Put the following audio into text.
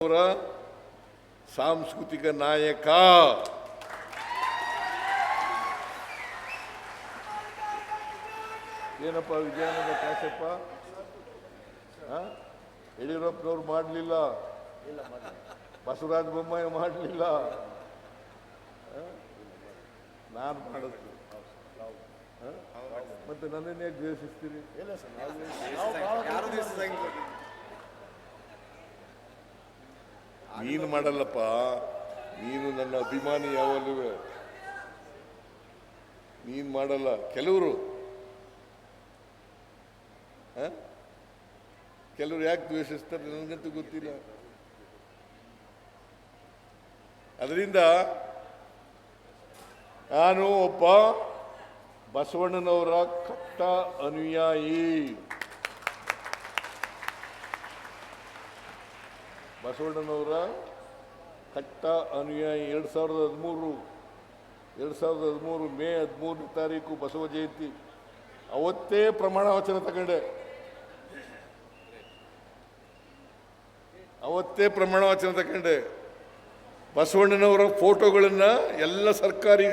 ಅವರ ಸಾಂಸ್ಕೃತಿಕ ನಾಯಕ. ಏನಪ್ಪ ವಿಜಯಾನಂದ ಕಾಶಪ್ಪ, ಯಡಿಯೂರಪ್ಪನವ್ರು ಮಾಡಲಿಲ್ಲ, ಬಸವರಾಜ ಬೊಮ್ಮಾಯಿ ಮಾಡಲಿಲ್ಲ, ನಾನು ಮಾಡಿದ್ರು. ಮತ್ತೆ ನನ್ನನ್ನೇ ದ್ವೇಷಿಸ್ತೀರಿ? ನೀನು ಮಾಡಲ್ಲಪ್ಪ, ನೀನು ನನ್ನ ಅಭಿಮಾನಿ. ಯಾವಲ್ಲೂ ನೀನು ಮಾಡಲ್ಲ. ಕೆಲವರು ಯಾಕೆ ದ್ವೇಷಿಸ್ತಾರೆ ನನಗಂತೂ ಗೊತ್ತಿಲ್ಲ. ಅದರಿಂದ ನಾನು ಒಬ್ಬ ಬಸವಣ್ಣನವರ ಕಟ್ಟ ಅನುಯಾಯಿ. ಬಸವಣ್ಣನವರ ಕಟ್ಟ ಅನುಯಾಯಿ. 2013 ಮೇ 13ನೇ ತಾರೀಕು ಬಸವ ಜಯಂತಿ. ಅವತ್ತೇ ಪ್ರಮಾಣ ವಚನ ತಗೊಂಡೆ. ಬಸವಣ್ಣನವರ ಫೋಟೋಗಳನ್ನು ಎಲ್ಲ ಸರ್ಕಾರಿ